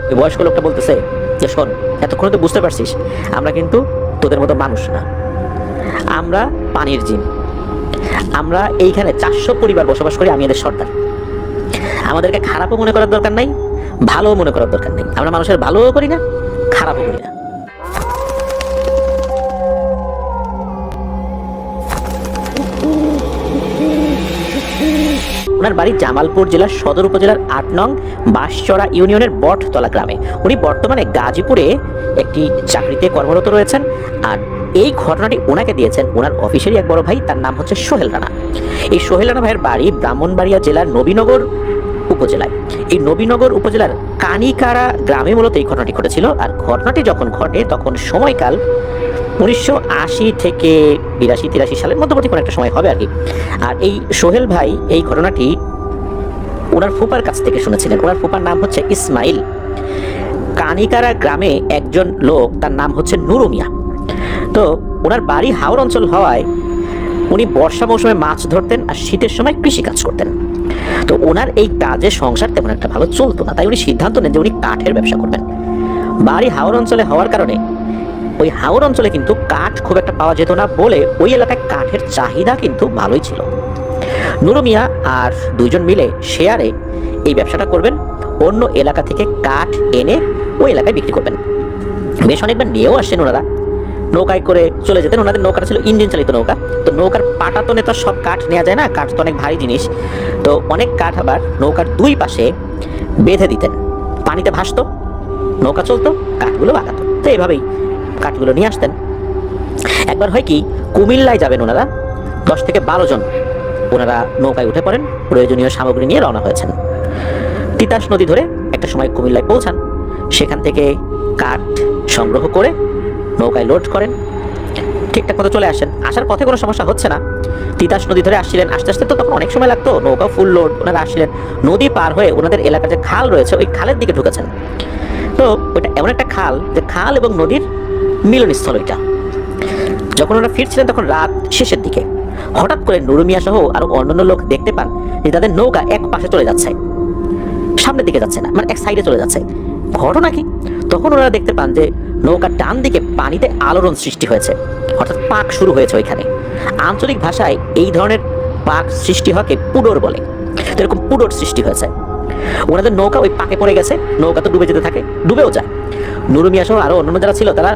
ওই বয়স্ক লোকটা বলতেছে যে শোন, এতক্ষণ তো বুঝতে পারছিস আমরা কিন্তু তোদের মতো মানুষ না, আমরা পানির জিন। আমরা এইখানে 400 পরিবার বসবাস করি, আমি এদের সর্দার। আমাদেরকে খারাপও মনে করার দরকার নাই, ভালোও মনে করার দরকার নেই। আমরা মানুষের ভালোও করি না, খারাপও করি না। ওনার বাড়ি জামালপুর জেলার সদর উপজেলার 8 নং বাঁশচড়া ইউনিয়নের বটতলা গ্রামে। উনি বর্তমানে গাজীপুরে একটি চাকরিতে কর্মরত রয়েছেন। আর এই ঘটনাটি ওনাকে দিয়েছেন ওনার অফিসেরই এক বড় ভাই, তার নাম হচ্ছে সোহেল রানা। এই সোহেল রানা ভাইয়ের বাড়ি ব্রাহ্মণবাড়িয়া জেলার নবীনগর উপজেলায়। এই নবীনগর উপজেলার কানিকারা গ্রামে মূলত এই ঘটনাটি ঘটেছিল। আর ঘটনাটি যখন ঘটে তখন সময়কাল 1980 থেকে 82-83 সালের মধ্যবর্তী কোনো একটা সময় হবে আর কি। আর এই সোহেল ভাই এই ঘটনাটি ওনার ফুপার কাছ থেকে শুনেছিলেন। ওনার ফুপার নাম হচ্ছে ইসমাইল। কানিকারা গ্রামে একজন লোক, তার নাম হচ্ছে নুরু মিয়া। তো ওনার বাড়ি হাওর অঞ্চল হওয়ায় উনি বর্ষা মৌসুমে মাছ ধরতেন আর শীতের সময় কৃষি কাজ করতেন। তো ওনার এই কাজে সংসার তেমন একটা ভালো চলতো না, তাই উনি সিদ্ধান্ত নেন যে উনি কাঠের ব্যবসা করবেন। বাড়ি হাওর অঞ্চলে হওয়ার কারণে ওই হাওর অঞ্চলে কিন্তু কাঠ খুব একটা পাওয়া যেত না বলে ওই এলাকায় কাঠের চাহিদা কিন্তু ভালোই ছিল। নুরু মিয়া আর দুইজন মিলে শেয়ারে এই ব্যবসাটা করবেন। অন্য এলাকা থেকে কাঠ এনে ওই এলাকায় বিক্রি করবেন। বেশ অনেকবার নিয়েও আসছেন ওনারা, নৌকায় করে চলে যেতেন। ওনাদের নৌকাটা ছিল ইঞ্জিন চালিত নৌকা। তো নৌকার পাটাতনে তো সব কাঠ নেওয়া যায় না, কাঠ তো অনেক ভারী জিনিস। তো অনেক কাঠ আবার নৌকার দুই পাশে বেঁধে দিতেন, পানিতে ভাসতো, নৌকা চলতো, কাঠগুলো আগাতো। তো এইভাবেই কাঠগুলো নিয়ে আসতেন। একবার হয় কি, কুমিল্লায় যাবেন ওনারা, 10 থেকে 12 জন ওনারা নৌকায় উঠে পড়েন, প্রয়োজনীয় সামগ্রী নিয়ে রওনা হয়েছেন। তিতাস নদী ধরে একটা সময় কুমিল্লায় পৌঁছান। সেখান থেকে কাঠ সংগ্রহ করে নৌকায় লোড করেন, ঠিকঠাক মতো চলে আসেন। আসার পথে কোনো সমস্যা হচ্ছে না। তিতাস নদী ধরে আসছিলেন, আস্তে আস্তে তো তখন অনেক সময় লাগতো, নৌকা ফুল লোড। ওনারা আসছিলেন, নদী পার হয়ে ওনাদের এলাকার যে খাল রয়েছে ওই খালের দিকে ঢুকেছেন। তো ওইটা এমন একটা খাল যে খাল এবং নদীর মিলনস্থল ওইটা। যখন ওনারা ফিরছিলেন তখন রাত শেষের দিকে হঠাৎ করে নুরু মিয়া সহ আরো অন্যান্য লোক দেখতে পান যে তাদের নৌকা এক পাশে চলে যাচ্ছে, সামনের দিকে যাচ্ছে না, মানে এক সাইডে চলে যাচ্ছে। ঘটনা কি? তখন ওনারা দেখতে পান যে নৌকার ডান দিকে পানিতে আলোড়ন সৃষ্টি হয়েছে, অর্থাৎ পাক শুরু হয়েছে ওইখানে। আঞ্চলিক ভাষায় এই ধরনের পাক সৃষ্টি হওয়াকে পুডোর বলে। এরকম পুডোর সৃষ্টি হয়েছে। ওনাদের নৌকা ওই পাকে পড়ে গেছে, নৌকা তো ডুবে যেতে থাকে, ডুবেও যায়। নুরু মিয়া সহ আরো অন্যান্য যারা ছিল তারা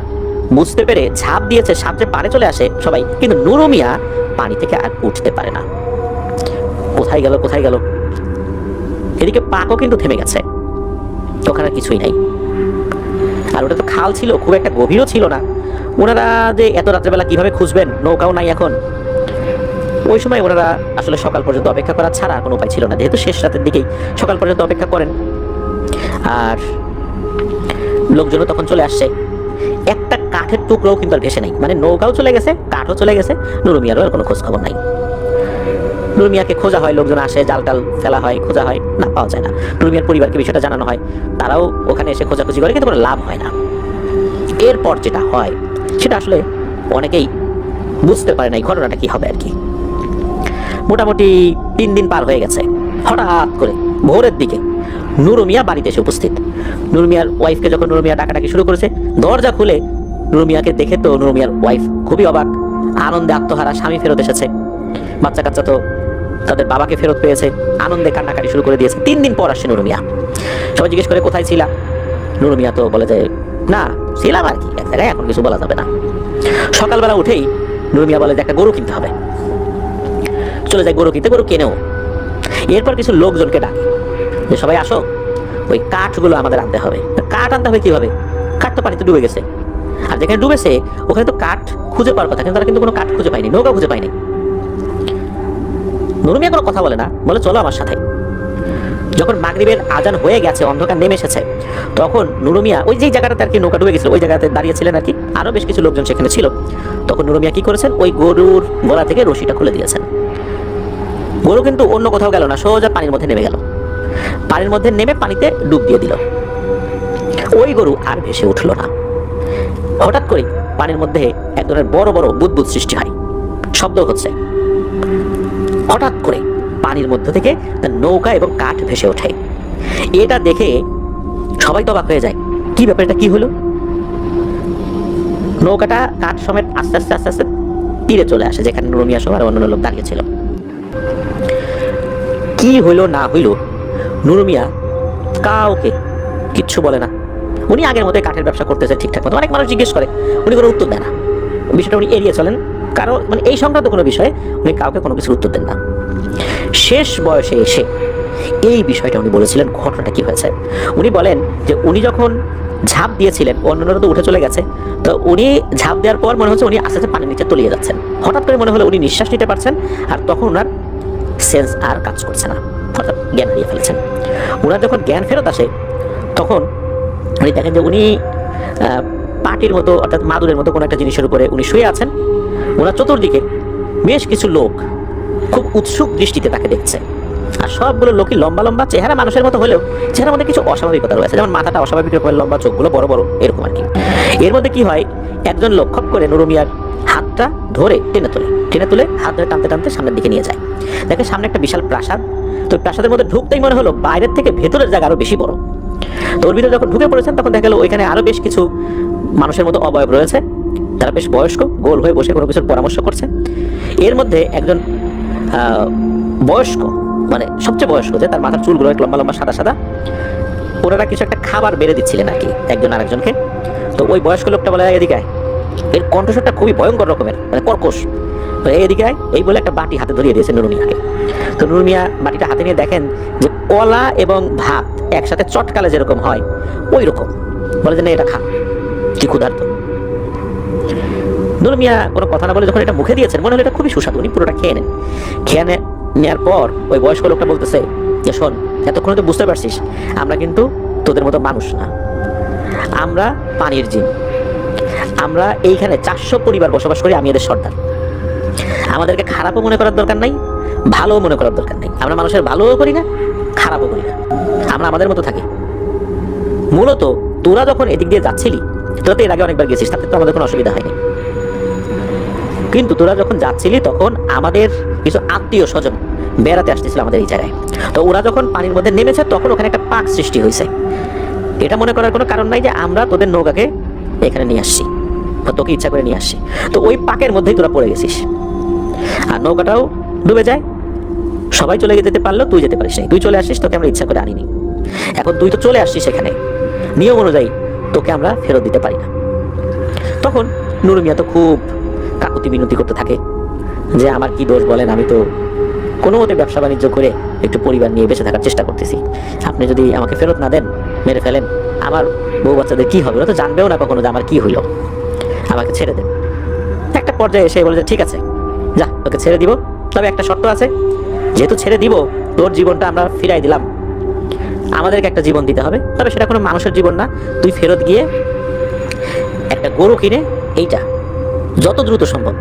বুঝতে পেরে ঝাঁপ দিয়েছে, সামনে পারে চলে আসে সবাই, কিন্তু নুরু মিয়া পানি থেকে আর উঠতে পারে না। কোথায় গেল কোথায় গেল। এদিকে পাকও কিন্তু থেমে গেছে, ওখানে কিছুই নাই। আর ওটা তো খাল ছিল, খুব একটা গভীরও ছিল না। ওনারা যে এত রাত্রেবেলা কিভাবে খুঁজবেন, নৌকাও নাই এখন। ওই সময় ওনারা আসলে সকাল পর্যন্ত অপেক্ষা করা ছাড়া কোনো উপায় ছিল না, যেহেতু শেষ রাতের দিকেই সকাল পর্যন্ত অপেক্ষা করেন। আর লোকজনও তখন চলে আসছে। একটা কাঠের টুকরোও কিন্তু আর ভেসে নাই, মানে নৌকাও চলে গেছে, কাঠও চলে গেছে, নুরু মিয়ারও আর কোনো খোঁজ খবর নাই। নুরু মিয়াকে খোঁজা হয়, লোকজন আসে, জাল টাল ফেলা হয়, খোঁজা হয়, না পাওয়া যায় না। নুরু মিয়ার পরিবারকে বিষয়টা জানানো হয়, তারাও ওখানে এসে খোঁজাখুঁজি করে, কিন্তু কোনো লাভ হয় না। এরপর যেটা হয় সেটা আসলে অনেকেই বুঝতে পারে না এই ঘটনাটা কি হবে আর কি। মোটামুটি 3 দিন পার হয়ে গেছে। হঠাৎ করে ভোরের দিকে নুরু মিয়া বাড়িতে এসে উপস্থিত। নুরু মিয়ার ওয়াইফকে যখন নুরু মিয়া ডাকাডাকি শুরু করেছে, দরজা খুলে নুরু মিয়াকে দেখে তো নুরু মিয়ার ওয়াইফ খুবই অবাক, আনন্দে আত্মহারা, স্বামী ফেরত এসেছে, বাচ্চা কাচ্চা তো তাদের বাবাকে ফেরত পেয়েছে, আনন্দে কান্নাকাটি শুরু করে দিয়েছে। 3 দিন পর আসছে নুরু মিয়া। সবাই জিজ্ঞেস করে কোথায় ছিলা, নুরু মিয়া তো বলে যে না ছিলাম আর কি এক জায়গায়, এখন কিছু বলা যাবে না। সকালবেলা উঠেই নুরু মিয়া বলে যে একটা গরু কিনতে হবে, চলে যায় গরু কিনতে, গরু কেনেও। এরপর কিছু লোকজনকে ডাকে যে সবাই আসো, ওই কাঠগুলো আমাদের আনতে হবে। কাঠ আনতে হবে কিভাবে, কাঠ তো পানিতে ডুবে গেছে, আর যেখানে ডুবেছে ওখানে তো কাঠ খুঁজে পাওয়ার কথা, কিন্তু তারা কিন্তু কোনো কাঠ খুঁজে পায়নি, নৌকা খুঁজে পায়নি। নুরু মিয়া কোনো কথা বলে না, বলে চলো আমার সাথে। যখন মাগরিবের আজান হয়ে গেছে, অন্ধকার নেমে এসেছে, তখন নুরু মিয়া ওই যে জায়গাটাতে আর কি নৌকা ডুবে গেছিল ওই জায়গাতে দাঁড়িয়েছিলেন আর কি, আরো বেশ কিছু লোকজন সেখানে ছিল। তখন নুরু মিয়া কি করেছেন, ওই গরুর গলা থেকে রশিটা খুলে দিয়েছেন। গরু কিন্তু অন্য কোথাও গেল না, সোজা পানির মধ্যে নেমে গেল। পানির মধ্যে নেমে পানিতে ডুব দিয়ে দিল। ওই গরু আর ভেসে উঠল না। হঠাৎ করে পানির মধ্যে এক ধরনের বড় বড় বুদবুদ সৃষ্টি হয়, শব্দ হচ্ছে। হঠাৎ করে পানির মধ্যে থেকে নৌকা এবং কাঠ ভেসে ওঠে। এটা দেখে সবাই তো অবাক হয়ে যায়, কি ব্যাপার, এটা কি হলো? নৌকাটা কাঠ সমেত আস্তে আস্তে আস্তে আস্তে তীরে চলে আসে, যেখানে নুরু মিয়া সহ আর অন্যান্য লোক দাঁড়িয়ে ছিল। কি হইলো না হইলো, নুরু মিয়া কাউকে কিচ্ছু বলে না। উনি আগের মতো কাঠের ব্যবসা করতেছে ঠিকঠাক মতো। অনেক মানুষ জিজ্ঞেস করে, উনি কোনো উত্তর দেয় না। বিষয়টা উনি এড়িয়ে চলেন, কারো মানে এই সংক্রান্ত কোনো বিষয়ে উনি কাউকে কোনো কিছু উত্তর দেন না। শেষ বয়সে এসে এই বিষয়টা উনি বলেছিলেন, ঘটনাটা কি হয়েছে। উনি বলেন যে উনি যখন ঝাঁপ দিয়েছিলেন, অন্যরা তো উঠে চলে গেছে, তো উনি ঝাঁপ দেওয়ার পর মনে হচ্ছে উনি আস্তে আস্তে পানির নিচে তলিয়ে যাচ্ছেন। হঠাৎ করে মনে হলো উনি নিঃশ্বাস নিতে পারছেন, আর তখন ওনার সেন্স আর কাজ করছে না, অর্থাৎ জ্ঞান হারিয়ে ফেলেছেন। ওনার যখন জ্ঞান ফেরত আসে, তখন উনি দেখেন যে উনি পাটির মতো অর্থাৎ মাদুরের মতো কোনো একটা জিনিসের উপরে উনি শুয়ে আছেন। ওনার চতুর্দিকে বেশ কিছু লোক খুব উৎসুক দৃষ্টিতে তাকে দেখছে। আর সবগুলো লোকই লম্বা লম্বা, চেহারা মানুষের মতো হলেও চেহারার মধ্যে কিছু অস্বাভাবিকতা রয়েছে, যেমন মাথাটা অস্বাভাবিক রকমের লম্বা, চোখগুলো বড় বড়, এরকম আর কি। এর মধ্যে কি হয়, একজন লোক খপ করে নুরু মিয়ার হাতটা ধরে টেনে তুলে হাত ধরে টানতে টানতে সামনের দিকে নিয়ে যায়। দেখে সামনে একটা বিশাল প্রাসাদ। তো প্রাসাদের মধ্যে ঢুকতেই মনে হলো বাইরের থেকে ভেতরের জায়গা আরো বেশি বড়। তো ওর ভিতরে যখন ঢুকে পড়েছেন, তখন দেখা গেল ওইখানে আরো বেশ কিছু মানুষের মতো অবয়ব রয়েছে। তারা বেশ বয়স্ক, গোল হয়ে বসে কোনো কিছুর পরামর্শ করছে। এর মধ্যে একজন বয়স্ক, মানে সবচেয়ে বয়স্ক, যে তার মাথার চুলগুলো লম্বা লম্বা সাদা সাদা, ওনারা কিছু একটা খাবার বেড়ে দিচ্ছিলেন আর কি একজন আরেকজনকে। তো ওই বয়স্ক লোকটা বলে, এদিকে আয়। এর কণ্ঠস্বরটা খুবই ভয়ঙ্কর রকমের, মানে কর্কশ। এদিকে আয় এই বলে একটা বাটি হাতে ধরিয়ে দিয়েছে নুরু মিয়াকে। তো নুরু মিয়া বাটিটা হাতে নিয়ে দেখেন যে কলা এবং ভাত একসাথে চটকালে যেরকম হয় ওই রকম। বলে যে না, এটা খা, কি ক্ষুধার্ত। নুরু মিয়া কোনো কথা না বলে যখন এটা মুখে দিয়েছেন, মনে হলো এটা খুবই সুস্বাদু, উনি পুরোটা খেয়ে নেন। খেয়ে নেওয়ার পর ওই বয়স্ক লোকটা বলতেছে যে শোন, এতক্ষণ তো বুঝতে পারছিস আমরা কিন্তু তোদের মতো মানুষ না, আমরা পানির জিন। আমরা এইখানে 400 পরিবার বসবাস করি, আমি এদের সর্দার। আমাদেরকে খারাপও মনে করার দরকার নাই, ভালোও মনে করার দরকার নেই। আমরা মানুষের ভালোও করি না, খারাপও করি না, আমরা আমাদের মতো থাকি। মূলত তোরা যখন এদিক দিয়ে যাচ্ছিলি, তোরা তো এর আগে অনেকবার গেছিস, তাতে তো আমাদের কোনো অসুবিধা হয়নি। কিন্তু তোরা যখন যাচ্ছিলি তখন আমাদের কিছু আত্মীয় স্বজন বেড়াতে আসতেছিল আমাদের এই জায়গায়। তো ওরা যখন পানির মধ্যে নেমেছে, তখন ওখানে একটা পাক সৃষ্টি হয়েছে। এটা মনে করার কোনো কারণ নাই যে আমরা তোদের নৌকাকে এখানে নিয়ে আসছি বা তোকে ইচ্ছা করে নিয়ে আসছি। তো ওই পাকের মধ্যেই তোরা পড়ে গেছিস, আর নৌকাটাও ডুবে যায়। সবাই চলে যেতে পারলো, তুই যেতে পারিস নাই, তুই চলে আসিস, তোকে আমরা ইচ্ছা করে আনিনি। এখন তুই তো চলে আসছিস সেখানে, নিয়ম অনুযায়ী তোকে আমরা ফেরত দিতে পারি না। তখন নুরু মিয়া তো খুব কাকুতি বিনতি করতে থাকে যে আমার কি দোষ বলেন, আমি তো কোনো মতে ব্যবসা বাণিজ্য করে একটু পরিবার নিয়ে বেঁচে থাকার চেষ্টা করতেছি। আপনি যদি আমাকে ফেরত না দেন, মেরে ফেলেন, আমার বউ বাচ্চাদের কি হবে? ওরা তো জানবেও না কখনো যে আমার কি হইল, আমাকে ছেড়ে দেন। একটা পর্যায়ে এসে বলে যে ঠিক আছে, যা, তোকে ছেড়ে দিব, তবে একটা শর্ত আছে, যেহেতু ছেড়ে দিব, তোর জীবনটা আমরা ফিরাই দিলাম, আমাদেরকে একটা জীবন দিতে হবে, তবে সেটা কোনো মানুষের জীবন না। তুই ফেরত গিয়ে একটা গরু কিনে এইটা যত দ্রুত সম্ভব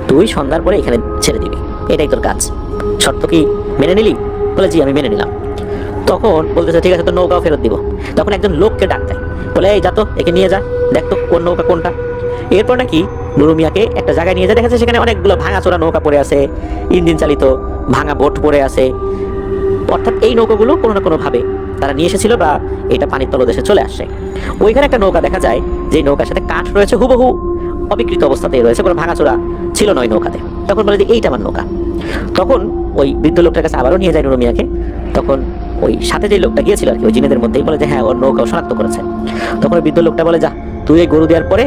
তুই সন্ধ্যার পরে এখানে ছেড়ে দিবি, এটাই তোর কাজ। শর্ত কি মেনে নিলি? বলে জি, আমি মেনে নিলাম। তখন বলতেছে ঠিক আছে, তোর নৌকাও ফেরত দিব। তখন একজন লোককে ডাক দেয়, বলে এই যা তো, একে নিয়ে যা, দেখ তো কোন নৌকা কোনটা। এরপর নাকি নুরু মিয়াকে একটা জায়গায় নিয়ে যায়, দেখা যাচ্ছে সেখানে অনেকগুলো ভাঙাচোরা নৌকা পড়ে আছে, ইঞ্জিন চালিত ভাঙা বোট পড়ে আছে। অর্থাৎ এই নৌকাগুলো কোনো না কোনো ভাবে তারা নিয়ে এসেছিল বা এটা পানির তলদেশে চলে আসছে। ওইখানে একটা নৌকা দেখা যায়, যে নৌকার সাথে কাঠ রয়েছে হুবহু অবিকৃত অবস্থাতেই রয়েছে, কোনো ভাঙাচোরা ছিল নয় নৌকাতে। তখন বলে যে এইটা আমার নৌকা। তখন ওই বৃদ্ধ লোকটার কাছে আবারও নিয়ে যায় নুরু মিয়াকে। তখন ওই সাথে যে লোকটা গিয়েছিল আর কি, ওই জিনেদের মধ্যেই বলে যে হ্যাঁ, ওর নৌকাও শনাক্ত করেছে। তখন ওই বৃদ্ধ লোকটা বলে যা, তুই এই গরু দেওয়ার পরে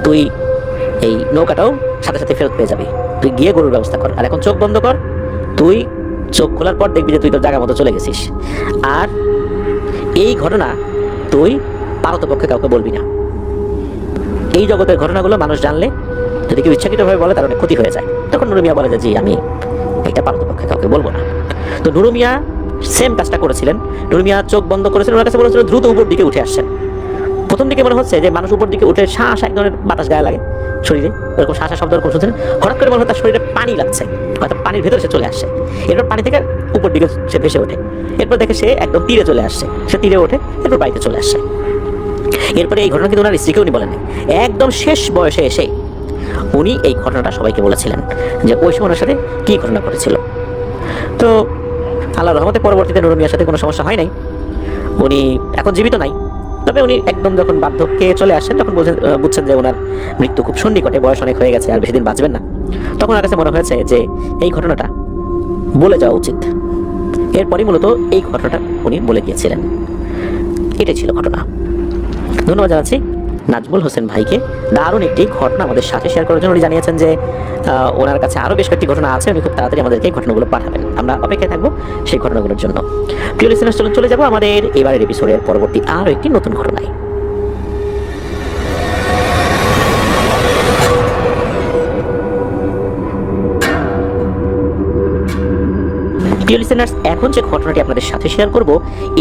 তুই এই নৌকাটাও সাথে সাথে ফেরত পেয়ে যাবি, তুই গিয়ে গরুর ব্যবস্থা কর। আর এখন চোখ বন্ধ কর, তুই চোখ খোলার পর দেখবি যে তুই তোর জায়গা মতো চলে গেছিস। আর এই ঘটনা তুই পারতপক্ষে কাউকে বলবি না। এই জগতের ঘটনাগুলো মানুষ জানলে, যদি কেউ ইচ্ছাকৃতভাবে বলে, তার অনেক ক্ষতি হয়ে যায়। তখন নুরু মিয়া বলে যে জি, আমি এটা পারতপক্ষে কাউকে বলবো না। তো নুরু মিয়া সেম কাজটা করেছিলেন। নুরু মিয়া চোখ বন্ধ করেছিলেন, ওনার কাছে বলেছিল দ্রুত উপর দিকে উঠে আসছেন। প্রথম দিকে মনে হচ্ছে যে মানুষ উপর দিকে উঠে শ্বাস এক ধরনের বাতাস গায়ে লাগে শরীরে, এরকম শ্বাসা শব্দ এরকম শুনছেন। হঠাৎ করে মনে হয় তার শরীরে পানি লাগছে, হয়তো পানির ভেতরে সে চলে আসছে। এরপর পানি থেকে উপর দিকে সে ভেসে ওঠে। এরপর দেখে সে একদম তীরে চলে আসছে, সে তীরে ওঠে, এরপর বাড়িতে চলে আসছে। এরপরে এই ঘটনা কিন্তু ওনার স্ত্রীকে উনি বলেন, একদম শেষ বয়সে এসে উনি এই ঘটনাটা সবাইকে বলেছিলেন যে ওই সময় ওনার সাথে কি ঘটনা ঘটেছিল। তো আল্লাহর রহমতে পরবর্তীতে নুরু মিয়ার সাথে কোনো সমস্যা হয় নাই। উনি এখন জীবিত নাই, তবে উনি একদম যখন বার্ধক্যে চলে আসেন, যখন বুঝছেন যে ওনার মৃত্যু খুব সন্নিকটে, বয়স অনেক হয়ে গেছে, আর বেশি দিন বাঁচবেন না, তখন ওনার কাছে মনে হয়েছে যে এই ঘটনাটা বলে যাওয়া উচিত। এরপরই মূলত এই ঘটনাটা উনি বলে গিয়েছিলেন। এটাই ছিল ঘটনা। ধন্যবাদ জানাচ্ছি নাজমুল হোসেন ভাইকে দারুণ একটি ঘটনা আমাদের সাথে শেয়ার করার জন্য। উনি জানিয়েছেন যে ওনার কাছে আরও বেশ কয়েকটি ঘটনা আছে, উনি খুব তাড়াতাড়ি আমাদেরকে এই ঘটনাগুলো পাঠাবেন। আমরা অপেক্ষায় থাকবো সেই ঘটনাগুলোর জন্য। প্রিয় লিসেনার্স, চলে যাবো আমাদের এবারের এপিসোডের পরবর্তী আরও একটি নতুন ঘটনায়। প্রিয় লিসেনার্স, এখন যে ঘটনাটি আপনাদের সাথে শেয়ার করব,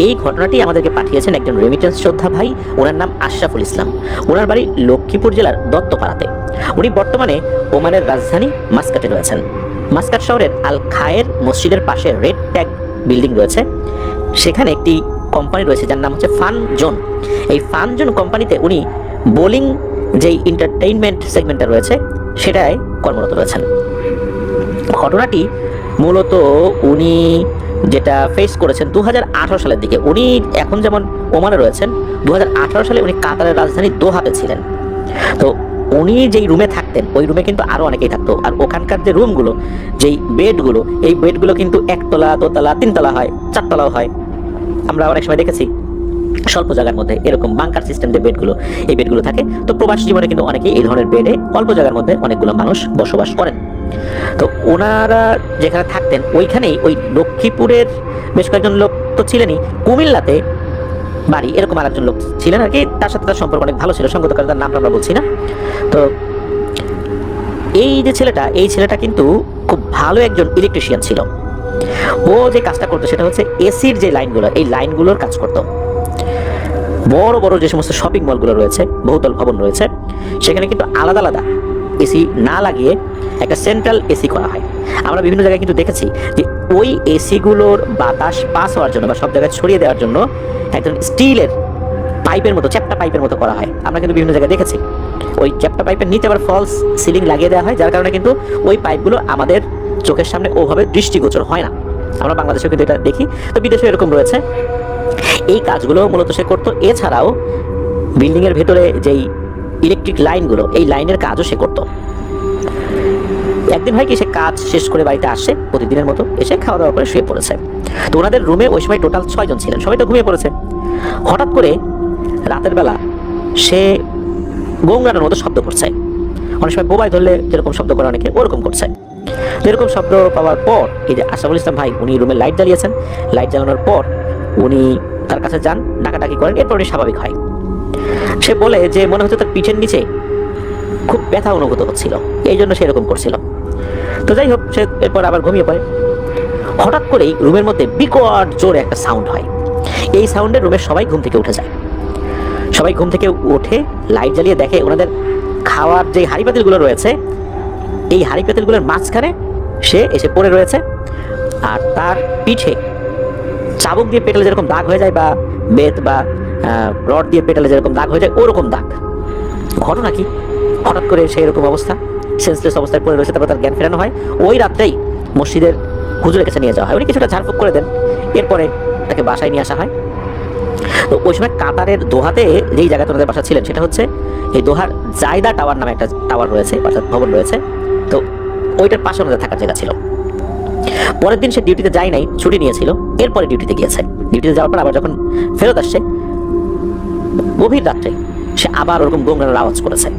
এই ঘটনাটি আমাদেরকে পাঠিয়েছেন একজন রেমিটেন্স যোদ্ধা ভাই। ওনার নাম আশরাফুল ইসলাম। ওনার বাড়ি লক্ষ্মীপুর জেলার দত্তপাড়াতে। উনি বর্তমানে ওমানের রাজধানী মাস্কাটে রয়েছেন। মাস্কাট শহরের আল খায়ের মসজিদের পাশে রেড ট্যাগ বিল্ডিং রয়েছে, সেখানে একটি কোম্পানি রয়েছে যার নাম হচ্ছে ফান জোন। এই ফান জোন কোম্পানিতে উনি বোলিং যেই এন্টারটেইনমেন্ট সেগমেন্টটা রয়েছে সেটায় কর্মরত রয়েছেন। ঘটনাটি মূলত উনি যেটা ফেস করেছেন 2018 সালের দিকে। উনি এখন যেমন ওমানে রয়েছেন, 2018 সালে উনি কাতারের রাজধানী দোহাতে ছিলেন। তো উনি যেই রুমে থাকতেন ওই রুমে কিন্তু আরও অনেকেই থাকতো। আর ওখানকার যে রুমগুলো, যেই বেডগুলো, এই বেডগুলো কিন্তু একতলা, দোতলা, তিনতলা হয়, চারতলাও হয়। আমরা অনেক সময় দেখেছি স্বল্প জায়গার মধ্যে এরকম বাংকার সিস্টেম যে বেডগুলো, এই বেডগুলো থাকে। তো প্রবাসী জীবনে কিন্তু অনেকেই এই ধরনের বেডে অল্প জায়গার মধ্যে অনেকগুলো মানুষ বসবাস করেন। তো ওনারা যেখানে থাকতেন ওইখানেই ওই লক্ষ্মীপুরের বেশ কয়েকজন লোক তো ছিলেনই, কুমিল্লাতে বাড়ি এরকম আরেকজন লোক ছিলেন আর কি। তার সাথে তার সম্পর্ক অনেক ভালো ছিল, সঙ্গত কারণ তার নামটা আমরা বলছি না। তো এই যে ছেলেটা, এই ছেলেটা কিন্তু খুব ভালো একজন ইলেকট্রিশিয়ান ছিল। ও যে কাজটা করতো সেটা হচ্ছে এসির যে লাইনগুলো, এই লাইনগুলোর কাজ করতো। বড় বড় যে সমস্ত শপিং মলগুলো রয়েছে, বহুতল ভবন রয়েছে, সেখানে কিন্তু আলাদা আলাদা এসি না লাগিয়ে একটা সেন্ট্রাল এসি করা হয়। আমরা বিভিন্ন জায়গায় কিন্তু দেখেছি যে ওই এসিগুলোর বাতাস পাস হওয়ার জন্য বা সব জায়গায় ছড়িয়ে দেওয়ার জন্য একজন স্টিলের পাইপের মতো, চ্যাপ্টা পাইপের মতো করা হয়। আমরা কিন্তু বিভিন্ন জায়গায় দেখেছি ওই চ্যাপ্টা পাইপের নিচে আবার ফলস সিলিং লাগিয়ে দেওয়া হয়, যার কারণে কিন্তু ওই পাইপগুলো আমাদের চোখের সামনে ওভাবে দৃষ্টিগোচর হয় না। আমরা বাংলাদেশেও কিন্তু এটা দেখি, তো বিদেশেও এরকম রয়েছে। এই কাজগুলো মূলত সে করতো। এছাড়াও বিল্ডিংয়ের ভেতরে যেই ইলেকট্রিক লাইনগুলো, এই লাইনের কাজও সে করতো। একদিন হয় কি, সে কাজ শেষ করে বাড়িতে আসে প্রতিদিনের মতো, এসে খাওয়া দাওয়া করে শুয়ে পড়েছে। তো ওনাদের রুমে ওই সময় টোটাল 6 জন ছিলেন, সবাই তো ঘুমিয়ে পড়েছে। হঠাৎ করে রাতের বেলা সে গঙ্গানোর মতো শব্দ করছে। অনেক সময় বোবাই ধরলে যেরকম শব্দ করে অনেকে, ওরকম করছে। এরকম শব্দ পাওয়ার পর এই যে আশরাফুল ইসলাম ভাই, উনি রুমে লাইট জ্বালিয়েছেন। লাইট জ্বালানোর পর উনি তার কাছে যান, ডাকাডাকি করেন। এরপর উনি স্বাভাবিক হয়। সে বলে যে মনে হচ্ছে তার পিঠের নিচে খুব ব্যথা অনুভূত হচ্ছিল, এই জন্য সে এরকম করছিল। তো যাই হোক, সে এরপর আবার ঘুমিয়ে পড়ে। হঠাৎ করেই রুমের মধ্যে বিকট জোরে একটা সাউন্ড হয়। এই সাউন্ডে রুমের সবাই ঘুম থেকে উঠে যায়। সবাই ঘুম থেকে উঠে লাইট জ্বালিয়ে দেখে ওনাদের খাওয়ার যে হাঁড়ি পাতিলগুলো রয়েছে, এই হাঁড়ি পাতিলগুলোর মাঝখানে সে এসে পড়ে রয়েছে। আর তার পিঠে চাবুক দিয়ে পেটালে যেরকম দাগ হয়ে যায়, বা বেত বা রড দিয়ে পেটালে যেরকম দাগ হয়ে যায়, ওরকম দাগ। ঘটনা কি, হঠাৎ করে সেই রকম অবস্থা, সেন্সলেস অবস্থায় পড়ে রয়েছে। তারপর তার জ্ঞান ফেরানো হয়। ওই রাত্রেই মসজিদের হুজুরের কাছে নিয়ে যাওয়া হয়। উনি কিছুটা ঝাড়ফুঁক করে দেন, এরপরে তাকে বাসায় নিয়ে আসা হয়। তো ওই সময় কাতারের দোহাতে যেই জায়গাতে ওনাদের বাসা ছিলেন, সেটা হচ্ছে এই দোহার জায়দা টাওয়ার নামে একটা টাওয়ার রয়েছে, অর্থাৎ ভবন রয়েছে। তো ওইটার পাশে ওনাদের থাকার জায়গা ছিল। পরের দিন সে ডিউটিতে যায় নাই, ছুটি নিয়েছিল। এরপরে ডিউটিতে গিয়েছে। ডিউটিতে যাওয়ার পর আবার যখন ফেরত আসছে, গভীর রাত্রে সে আবার ওরকম গোংগানোর আওয়াজ করেছে।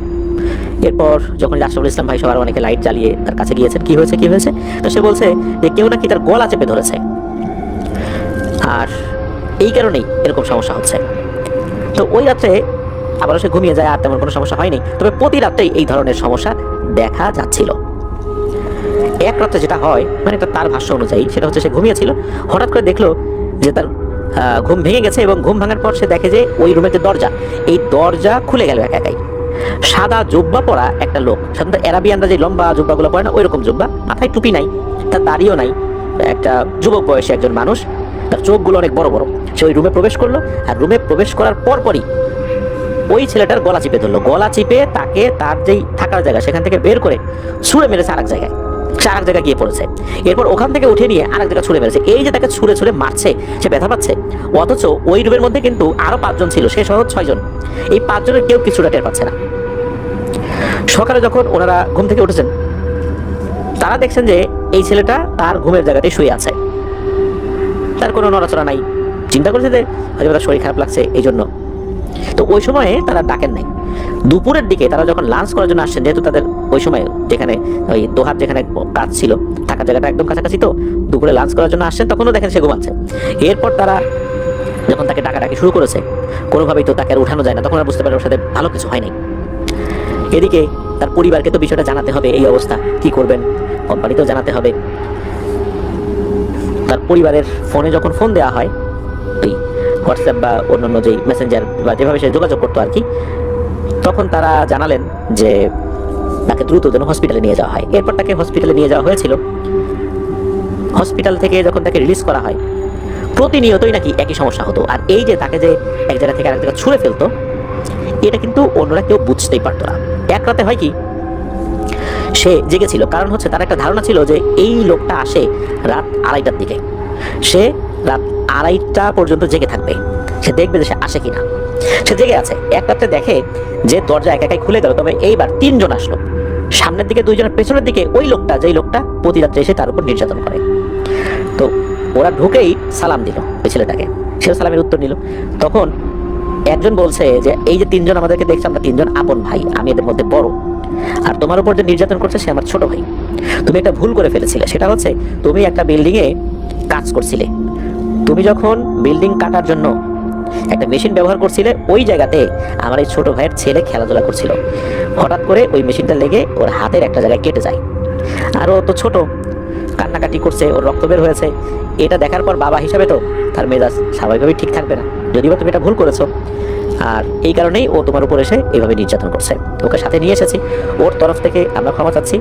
এরপর যখন আশরাফুল ইসলাম ভাই সবার অনেকে লাইট জ্বালিয়ে তার কাছে গিয়েছেন, কি হয়েছে, তো সে বলছে যে কেউ নাকি তার গলা চেপে ধরেছে, আর এই কারণেই এরকম সমস্যা হচ্ছে। তো ওই রাত্রে আবারও সে ঘুমিয়ে যায়, আর তেমন কোনো সমস্যা হয়নি। তবে প্রতি রাত্রেই এই ধরনের সমস্যা দেখা যাচ্ছিল। এক রাত্রে যেটা হয়, মানে তার ভাষ্য অনুযায়ী, সেটা হচ্ছে সে ঘুমিয়েছিল, হঠাৎ করে দেখলো যে তার ঘুম ভেঙে গেছে। এবং ঘুম ভাঙার পর সে দেখে যে ওই রুমের যে দরজা, এই দরজা খুলে গেল একাই। সাদা জুব্বা পরা একটা লোক, সাধারণত অ্যারাবিয়ানরা যে লম্বা জুব্বাগুলো পরে না, ওই রকম জুব্বা, মাথায় টুপি নাই, তার দাড়িও নাই, একটা যুবক বয়সী একজন মানুষ, তার চোখগুলো অনেক বড় বড়। সে ওই রুমে প্রবেশ করলো, আর রুমে প্রবেশ করার পরপরই ওই ছেলেটার গলা চিপে ধরলো। গলা চিপে তাকে তার যেই থাকার জায়গা সেখান থেকে বের করে ছুঁড়ে মেরেছে আরেক জায়গায়। সে আরেক জায়গায় গিয়ে পড়েছে। এরপর ওখান থেকে উঠে নিয়ে আরেক জায়গায় ছুঁড়ে মেরেছে। এই যে তাকে ছুঁড়ে ছুঁড়ে মারছে, সে ব্যথা পাচ্ছে, অথচ ওই রুমের মধ্যে কিন্তু আরো 5 জন ছিল, সে সহ 6 জন। এই 5 জনের কেউ কিছুটা টের পাচ্ছে না। সকালে যখন ওনারা ঘুম থেকে উঠেছেন, তারা দেখছেন যে এই ছেলেটা তার ঘুমের জায়গাতে শুয়ে আছে, তার কোনো নড়াচড়া নাই। চিন্তা করছে যে হয়তো তার শরীর খারাপ লাগছে এই জন্য। তো ওই সময়ে তারা ডাকেন নাই। দুপুরের দিকে তারা যখন লাঞ্চ করার জন্য আসছেন, যেহেতু তাদের ওই সময় যেখানে ওই দোহার যেখানে কাজ ছিল, থাকার জায়গাটা একদম কাছাকাছি, তো দুপুরে লাঞ্চ করার জন্য আসছেন, তখনও দেখেন সে ঘুমাচ্ছে। এরপর তারা যখন তাকে ডাকাডাকি শুরু করেছে, কোনোভাবেই তো তাকে আর উঠানো যায় না, তখন আর বুঝতে পারে ওর সাথে ভালো কিছু হয় নাই। এদিকে তার পরিবারকে তো বিষয়টা জানাতে হবে, এই অবস্থা কি করবেন, কোম্পানিতেও জানাতে হবে। তার পরিবারের ফোনে যখন ফোন দেওয়া হয়, ওই হোয়াটসঅ্যাপ বা অন্যান্য যেই মেসেঞ্জার বা যেভাবে সে যোগাযোগ করতো আর কি, তখন তারা জানালেন যে তাকে দ্রুত যেন হসপিটালে নিয়ে যাওয়া হয়। এরপর তাকে হসপিটালে নিয়ে যাওয়া হয়েছিল। হসপিটাল থেকে যখন তাকে রিলিজ করা হয়, প্রতিনিয়তই নাকি একই সমস্যা হতো। আর এই যে তাকে যে এক জায়গা থেকে আরেক জায়গা ছুঁড়ে ফেলতো, এটা কিন্তু অন্যরা কেউ বুঝতেই পারতো না। এক রাতে হয় কি, সে জেগেছিল, কারণ হচ্ছে তার একটা ধারণা ছিল যে এই লোকটা আসে রাত 2:30টার দিকে, সে রাত 2:30টা পর্যন্ত জেগে থাকবে, সে দেখবে যে সে আসে কিনা। সে জেগে আছে। এক রাতে দেখে যে দরজা একা একাই খুলে গেল, তবে এইবার 3 জন আসলো, সামনের দিকে 2 জনের, পেছনের দিকে ওই লোকটা, যেই লোকটা প্রতি রাত্রে এসে তার উপর নির্যাতন করে। তো ওরা ঢুকেই সালাম দিল ওই ছেলেটাকে, সে সালামের উত্তর নিল। তখন একজন বলছে যে এই যে 3 জন আমাদেরকে দেখছে, আমরা 3 জন আপন ভাই, আমি এদের মধ্যে বড়, আর তোমার উপর যে নির্যাতন করছে সে আমার ছোট ভাই। তুমি একটা ভুল করে ফেলেছিলে, সেটা হচ্ছে তুমি একটা বিল্ডিং এ কাজ করছিলে, তুমি যখন বিল্ডিং কাটার জন্য একটা মেশিন ব্যবহার করছিলে, ওই জায়গাতে আমার এই ছোট ভাইয়ের ছেলে খেলাধুলা করছিল, হঠাৎ করে ওই মেশিনটা লেগে ওর হাতের একটা জায়গায় কেটে যায়, আর ও তো ছোট, কান্নাকাটি করছে, ওর রক্ত বের হয়েছে। এটা দেখার পর বাবা হিসাবে তো তার মেজাজ স্বাভাবিকভাবেই ঠিক থাকবে না, যদিও তুমি এটা ভুল করেছো, আর এই কারণেই ও তোমার উপর এসে এইভাবে নির্যাতন করছে। ওকে সাথে নিয়ে এসেছি, ওর তরফ থেকে আমরা ক্ষমা চাচ্ছি,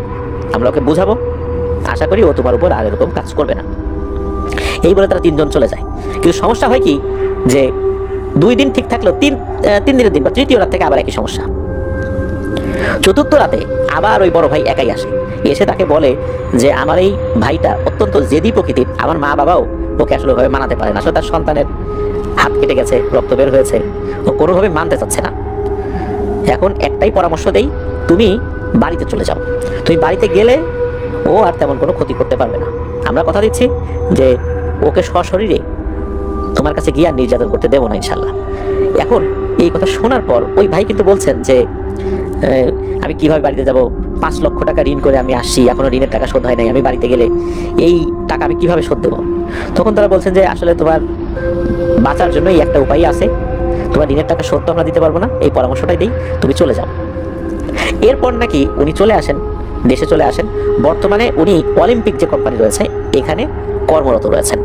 আমরা ওকে বুঝাবো, আশা করি ও তোমার উপর আর এরকম কাজ করবে না। এই বলে তারা 3 জন চলে যায়। কিন্তু সমস্যা হয় কি, যে 2 দিন ঠিক থাকলো, 3 দিনের দিন বা তৃতীয় রাত থেকে আবার একই সমস্যা। চতুর্থ রাতে আবার ওই বড় ভাই একাই আসে, এসে তাকে বলে যে আমার এই ভাইটা অত্যন্ত জেদি প্রকৃতির, আমার মা বাবাও ওকে আসলে ওইভাবে মানাতে পারে না, আসলে তার সন্তানের হাত কেটে গেছে, রক্ত বের হয়েছে, ও কোনোভাবে মানতে চাচ্ছে না। এখন একটাই পরামর্শ দেই, তুমি বাড়িতে চলে যাও, তুমি বাড়িতে গেলে ও আর তেমন কোনো ক্ষতি করতে পারবে না, আমরা কথা দিচ্ছি যে ওকে সশরীরে তোমার কাছে গিয়ে আর নির্যাতন করতে দেবো না ইনশাল্লাহ। এখন এই কথা শোনার পর ওই ভাই কিন্তু বলছেন যে আমি কিভাবে বাড়িতে যাব, 5 লক্ষ টাকা ঋণ করে আমি আসছি, এখনো ঋণের টাকা শোধ হয় নাই, আমি বাড়িতে গেলে এই টাকা আমি কিভাবে শোধ দেবো। তখন তারা বলছেন যে আসলে তোমার বাঁচার জন্য এই একটা উপায় আছে, তোমার ঋণের টাকা শোধ তো আমরা দিতে পারবো না, এই পরামর্শটাই দিই, তুমি চলে যাও। এরপর নাকি উনি চলে আসেন, দেশে চলে আসেন। বর্তমানে উনি অলিম্পিক যে কোম্পানি রয়েছে এখানে কর্মরত রয়েছেন।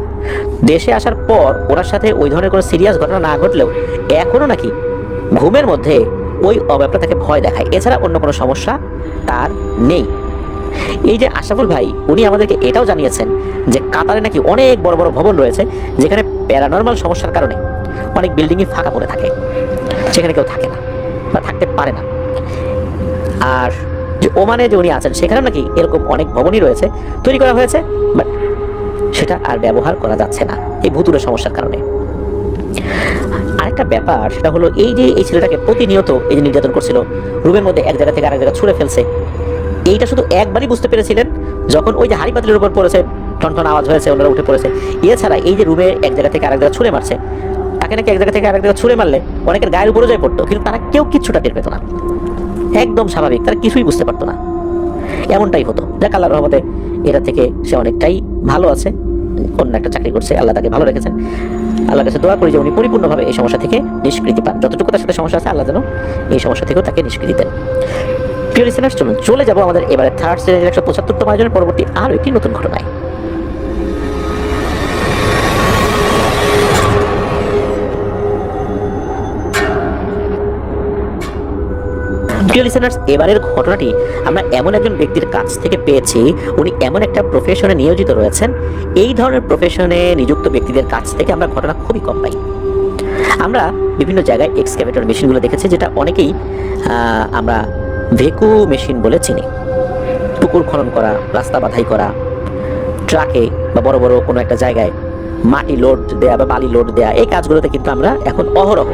দেশে আসার পর ওনার সাথে ওই ধরনের কোনো সিরিয়াস ঘটনা না ঘটলেও এখনো নাকি ঘুমের মধ্যে ওই অব্যয়টা তাকে ভয় দেখায়, এছাড়া অন্য কোনো সমস্যা তার নেই। এই যে আশরাফুল ভাই, উনি আমাদেরকে এটাও জানিয়েছেন যে কাতারে নাকি অনেক বড় বড় ভবন রয়েছে, যেখানে প্যারানর্মাল সমস্যার কারণে অনেক বিল্ডিংই ফাঁকা পড়ে থাকে, সেখানে কেউ থাকে না বা থাকতে পারে না। আর যে ওমানে যে উনি আছেন, সেখানে নাকি এরকম অনেক ভবনই রয়েছে, তৈরি করা হয়েছে, বাট সেটা আর ব্যবহার করা যাচ্ছে না এই ভুতুড়ে সমস্যার কারণে। আরেকটা ব্যাপার, সেটা হলো এই যে এই ছেলেটাকে প্রতিনিয়ত এই যে নির্যাতন করছিল, রুমের মধ্যে এক জায়গা থেকে আরেক জায়গা ছুঁড়ে ফেলছে, এইটা শুধু একবারই বুঝতে পেরেছিলেন যখন ওই যে হাড়ি পাতিলের উপর পড়েছে, টনটন আওয়াজ হয়েছে, ওনারা উঠে পড়েছে। এছাড়া এই যে রুমে এক জায়গা থেকে আরেক জায়গা ছুঁড়ে মারছে, তাকে নাকি এক জায়গা থেকে আরেক জায়গা ছুঁড়ে মারলে অনেকের গায়ের উপরে যায় পড়তো, কিন্তু তারা কেউ কিচ্ছুটা টের পেত না, একদম স্বাভাবিক, তারা কিছুই বুঝতে পারতো না। এমনটাই হতো। যাক, আল্লাহর রহমতে এটা থেকে সে অনেকটাই ভালো আছে, অন্য একটা চাকরি করছে, আল্লাহ তাকে ভালো রেখেছেন। আল্লাহর কাছে দোয়া করি যে উনি পরিপূর্ণভাবে এই সমস্যা থেকে নিষ্কৃতি পান, যতটুকু তার সাথে সমস্যা আছে আল্লাহ যেন এই সমস্যা থেকেও তাকে নিষ্কৃতি দেন। প্রিয় লিসেনার্স, চলুন চলে যাবো আমাদের এবারে থার্ড সিরিজের 175তম আয়োজনের পরবর্তী আরো একটি নতুন ঘটনায়। প্রিয় লিসেনার্স, এবারের ঘটনাটি আমরা এমন একজন ব্যক্তির কাছ থেকে পেয়েছি, উনি এমন একটা প্রফেশনে নিয়োজিত রয়েছেন। এই ধরনের প্রফেশনে নিযুক্ত ব্যক্তিদের কাছ থেকে আমরা ঘটনা খুবই কম পাই। আমরা বিভিন্ন জায়গায় এক্সকাভেটর মেশিনগুলো দেখেছি, যেটা অনেকেই আমরা ভেকু মেশিন বলে চিনি। পুকুর খনন করা, রাস্তা বাধাই করা, ট্রাকে বা বড় বড় কোনো একটা জায়গায় মাটি লোড দেয়া বা বালি লোড দেয়া, এই কাজগুলোতে কিন্তু আমরা এখন অহরহ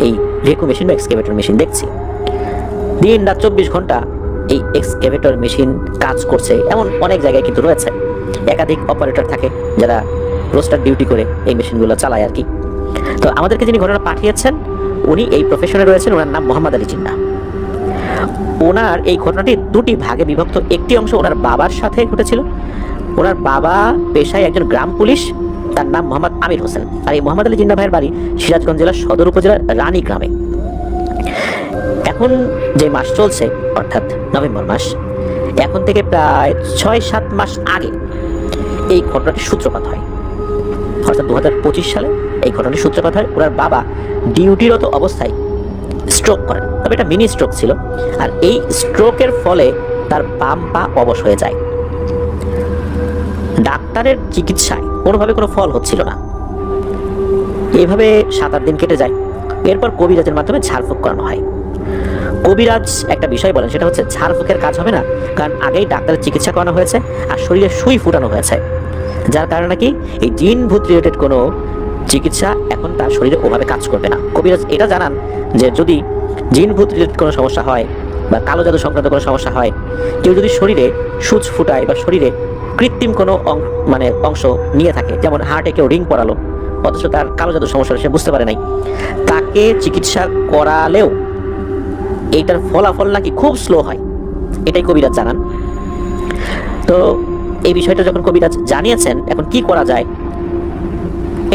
এই রেকু মেশিন বা এক্সকেভেটর মেশিন দেখছি। দিন রাত 24 ঘন্টা এই এক্সকেভেটর মেশিন কাজ করছে এমন অনেক জায়গায় কিন্তু রয়েছে। একাধিক অপারেটর থাকে যারা রোস্টার ডিউটি করে এই মেশিনগুলো চালায় আর কি। তো আমাদেরকে যিনি ঘটনা পাঠিয়েছেন উনি এই প্রফেশনে রয়েছেন, ওনার নাম মোহাম্মদ আলী জিন্না। ওনার এই ঘটনাটি দুটি ভাগে বিভক্ত। একটি অংশ ওনার বাবার সাথে ঘটেছিল। ওনার বাবা পেশায় একজন গ্রাম পুলিশ, তার নাম মোহাম্মদ আমির হোসেন। আর এই মোহাম্মদ আলী জিন্না ভাইয়ের বাড়ি সিরাজগঞ্জ জেলার সদর উপজেলার রানী গ্রামে। এখন যে মাস চলছে অর্থাৎ নভেম্বর মাস, এখন থেকে প্রায় 6-7 মাস আগে এই ঘটনাটির সূত্রপাত হয়, অর্থাৎ 2025 সালে এই ঘটনাটির সূত্রপাত হয়। ওনার বাবা ডিউটিরত অবস্থায় স্ট্রোক করেন, তবে এটা মিনি স্ট্রোক ছিল। আর এই স্ট্রোকের ফলে তার বাম পা অবশ হয়ে যায়। ডাক্তারের চিকিৎসায় কোনোভাবে কোনো ফল হচ্ছিল না। এইভাবে 7-8 দিন কেটে যায়। এরপর কবিরাজের মাধ্যমে ঝাড়ফুঁক করানো হয়। কবিরাজ একটা বিষয় বলেন, সেটা হচ্ছে ঝাড়ফুঁকের কাজ হবে না, কারণ আগেই ডাক্তারের চিকিৎসা করানো হয়েছে আর শরীরে সুই ফুটানো হয়েছে, যার কারণে কি এই জিন ভূত রিলেটেড কোনো চিকিৎসা এখন তার শরীরে ওভাবে কাজ করবে না। কবিরাজ এটা জানান যে যদি জিন ভূত রিলেটেড কোনো সমস্যা হয় বা কালো জাদু সংক্রান্ত কোনো সমস্যা হয়, কেউ যদি শরীরে সূচ ফুটায় বা শরীরে কৃত্রিম কোনো অংশ নিয়ে থাকে, যেমন হার্টে কেউ রিং পরালো অথচ তার কালো জাদুর সমস্যা সে বুঝতে পারে নাই, তাকে চিকিৎসা করালেও এইটার ফলাফল নাকি খুব স্লো হয়, এটাই কবিরাজ জানান। তো এই বিষয়টা যখন কবিরাজ জানিয়েছেন, এখন কি করা যায়?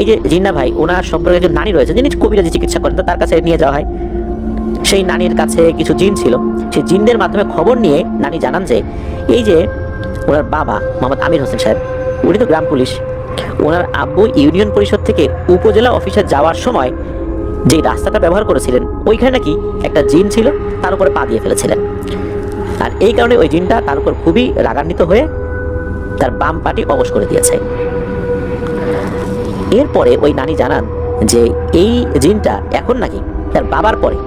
এই যে জিন্না ভাই, ওনার সম্পর্কে একজন নানী রয়েছে যিনি কবিরাজি চিকিৎসা করেন, তো তার কাছে নিয়ে যাওয়া হয়। সেই নানীর কাছে কিছু জিন ছিল, সেই জিনদের মাধ্যমে খবর নিয়ে নানী জানান যে এই যে ওনার বাবা মোহাম্মদ আমির হোসেন সাহেব, উনি তো গ্রাম পুলিশ, ওনার আব্বু ইউনিয়ন পরিষদ থেকে উপজেলা অফিসে যাওয়ার সময় যে রাস্তাটা ব্যবহার করেছিলেন ওইখানে নাকি একটা জিন ছিল, তার উপরে পা দিয়ে ফেলেছিলেন। আর এই কারণে ওই জিনটা তার উপর খুবই রাগান্বিত হয়ে তার বাম পাটি অবশ করে দিয়েছে। এরপরে ওই নানী জানান যে এই জিনটা এখন নাকি তার বাবার পরে,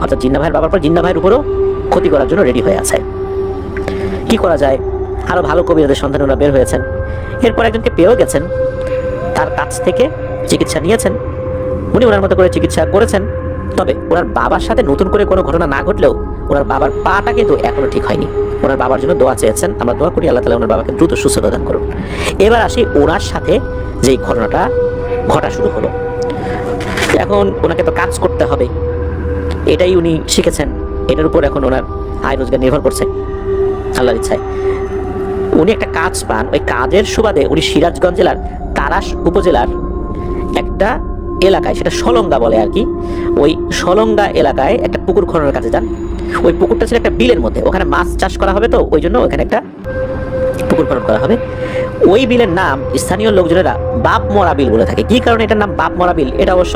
অর্থাৎ জিন্না ভাইয়ের বাবার পর জিন্না ভাইয়ের উপরও ক্ষতি করার জন্য রেডি হয়ে আছে। কি করা যায়? আরো ভালো কবিরাজের সন্ধানে ওরা বের হয়েছেন। এরপর একজনকে পেয়েও গেছেন, তার কাছ থেকে চিকিৎসা নিয়েছেন। উনি ওনার মতো করে চিকিৎসা করেছেন। তবে ওনার বাবার সাথে নতুন করে কোনো ঘটনা না ঘটলেও ওনার বাবার পাটা কিন্তু এখনো ঠিক হয়নি। ওনার বাবার জন্য দোয়া চেয়েছেন, আমরা দোয়া করি আল্লাহ তাআলা ওনার বাবাকে দ্রুত সুস্থতা দান করুন। এবার আসি ওনার সাথে যেই ঘটনাটা ঘটা শুরু হলো। এখন ওনাকে তো কাজ করতে হবে, এটাই উনি শিখেছেন, এটার উপর এখন ওনার আয় রোজগার নির্ভর করছে আল্লাহর ইচ্ছায়। উনি একটা কাজ পান, ওই কাজের সুবাদে উনি সিরাজগঞ্জ জেলার তারাস উপজেলার একটা এলাকায়, সেটা সলঙ্গা বলে আর কি, ওই সলঙ্গা এলাকায় একটা পুকুর খননের কাজে যান। ওই পুকুরটা ছিল একটা বিলের মধ্যে, ওখানে মাছ চাষ করা হবে, তো ওই জন্য ওখানে একটা পুকুর খনন করা হবে। ওই বিলের নাম স্থানীয় লোকজনেরা বাপ মরা বিল বলে থাকে। কি কারণে এটার নাম বাপ মরা বিল এটা অবশ্য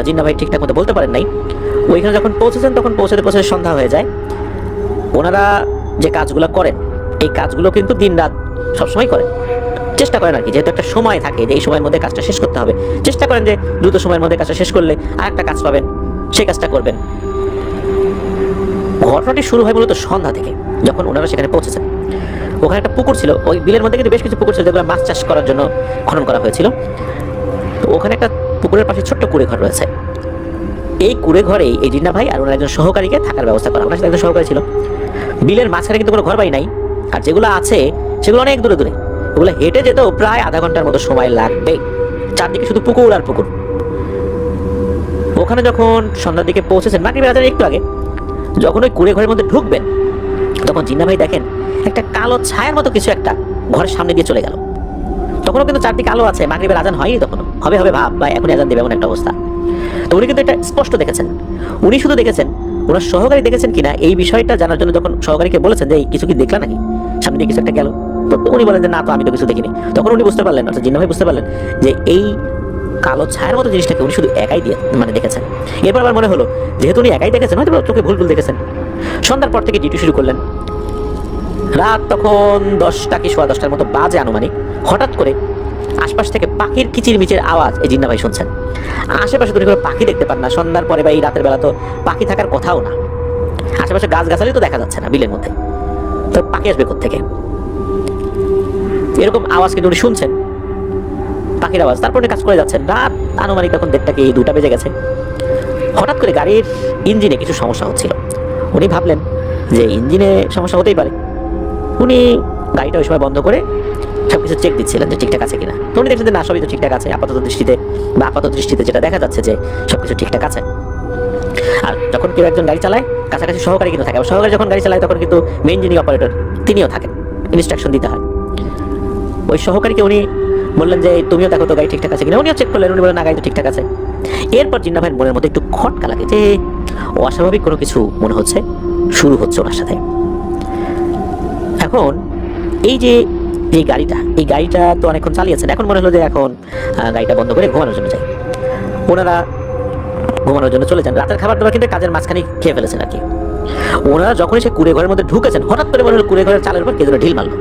জিন্না ভাই ঠিকঠাক মতো বলতে পারেন নাই। ওইখানে যখন পৌঁছেছেন তখন পৌঁছাতে সন্ধ্যা হয়ে যায়। ওনারা যে কাজগুলো করেন এই কাজগুলো কিন্তু দিন রাত সবসময় করেন, চেষ্টা করেন আর কি, যেহেতু একটা সময় থাকে যে এই সময়ের মধ্যে কাজটা শেষ করতে হবে, চেষ্টা করেন যে দ্রুত সময়ের মধ্যে কাজটা শেষ করলে আর একটা কাজ পাবেন, সেই কাজটা করবেন। ঘটনাটি শুরু হয় মূলত সন্ধ্যা থেকে, যখন ওনারা সেখানে পৌঁছেছেন। ওখানে একটা পুকুর ছিল, ওই বিলের মধ্যে কিন্তু বেশ কিছু পুকুর ছিল যেগুলো মাছ চাষ করার জন্য খনন করা হয়েছিল। তো ওখানে একটা পুকুরের পাশে ছোট্ট কুড়ে ঘর রয়েছে। এই কুড়ে ঘরেই এই জিন্না ভাই আর ওনার একজন সহকারীকে থাকার ব্যবস্থা করা। ওনার সাথে একজন সহকারী ছিল। বিলের মাঝখানে কিন্তু কোনো ঘর বাড়ি নাই, আর যেগুলো আছে সেগুলো অনেক দূরে দূরে, ওগুলো হেঁটে যেতেও প্রায় আধা ঘন্টার মতো সময় লাগবে। চারদিকে শুধু পুকুর আর পুকুর। ওখানে যখন সন্ধ্যার দিকে পৌঁছেছেন, মাগরিবের আজানের একটু আগে, যখন ওই কুড়ে ঘরের মধ্যে ঢুকবেন তখন জিন্না ভাই দেখেন একটা কালো ছায়ার মতো কিছু একটা ঘরের সামনে দিয়ে চলে গেল। তখনও কিন্তু চারদিকে আলো আছে, মাগরিবের আজান হয়নি তখনও, হবে ভাব বা এখন আজান দেবে এমন একটা অবস্থা। তো উনি কিন্তু এটা স্পষ্ট দেখেছেন। উনি শুধু দেখেছেন, ওনার সহকারী দেখেছেন কিনা এই বিষয়টা জানার জন্য যখন সহকারীকে বলেছেন যে কিছু কি দেখলা নাকি, সামনে দিয়ে কিছু একটা গেল, তো উনি বলেন যে না, তো আমি তো কিছু দেখিনি। তখন উনি বুঝতে পারলেন, অর্থাৎ জিন্না ভাই বুঝতে পারলেন যে এই কালো ছায়ার মতো জিনিসটাকে উনি শুধু একাই দেখেছেন। এরপর আবার মনে হলো যেহেতু উনি একাই দেখেছেন, হয়তো চোখে ভুল দেখেছেন। সন্ধ্যার পর থেকে ডিউটি শুরু করলেন। রাত তখন 10টা কি 10:15টার মতো বাজে আনুমানিক। হঠাৎ করে আশপাশ থেকে পাখির কিচিরমিচির আওয়াজ এই জিন্না ভাই শুনছেন। আশেপাশে তো কোনো পাখি দেখতে পান না, সন্ধ্যার পরে বা এই রাতের বেলা তো পাখি থাকার কথাও না। আশেপাশে গাছগাছালি তো দেখা যাচ্ছে না বিলের মধ্যে। তো পাখি আসবে কোত্থেকে? এরকম আওয়াজ কিন্তু উনি শুনছেন, পাখির আওয়াজ। তারপর উনি কাজ করে যাচ্ছেন। রাত আনুমানিক তখন 1টা কি 2টা বেজে গেছে। হঠাৎ করে গাড়ির ইঞ্জিনে কিছু সমস্যা হচ্ছিল। উনি ভাবলেন যে ইঞ্জিনে সমস্যা হতেই পারে। উনি গাড়িটা ওই সময় বন্ধ করে সবকিছু চেক দিচ্ছিলেন যে ঠিকঠাক আছে কিনা। তো উনি দেখছেন যে না, সবই তো ঠিকঠাক আছে আপাত দৃষ্টিতে যেটা দেখা যাচ্ছে যে সবকিছু ঠিকঠাক আছে। আর যখন কেউ একজন গাড়ি চালায়, কাছাকাছি সহকারী কিন্তু থাকে। সহকারী যখন গাড়ি চালায় তখন কিন্তু মেইন যিনি অপারেটর তিনিও থাকেন, ইনস্ট্রাকশন দিতে হয়। ওই সহকারীকে উনি বললেন যে তুমিও দেখো তো গাড়ি ঠিকঠাক আছে কিনা। উনিও চেক করলেন, উনি বললেন না, গাড়ি তো ঠিকঠাক আছে। এরপর জিন্না ভাইয়ের মনের মধ্যে একটু খটকা লাগে যে অস্বাভাবিক কোনো কিছু মনে হচ্ছে শুরু হচ্ছে ওনার সাথে। এখন এই যে এই গাড়িটা তো অনেকক্ষণ চালিয়েছেন, এখন মনে হলো যে এখন গাড়িটা বন্ধ করে ঘুমানোর জন্য যাই। ওনারা ঘুমানোর জন্য চলে যান। রাতের খাবার দাবার কিন্তু কাজের মাঝখানে খেয়ে ফেলেছেন আর কি। ওনারা যখনই সে কুড়ে ঘরের মধ্যে ঢুকেছেন, হঠাৎ করে মনে হলো কুড়ে ঘরের চালের উপর কে যেন ঢিল মারল।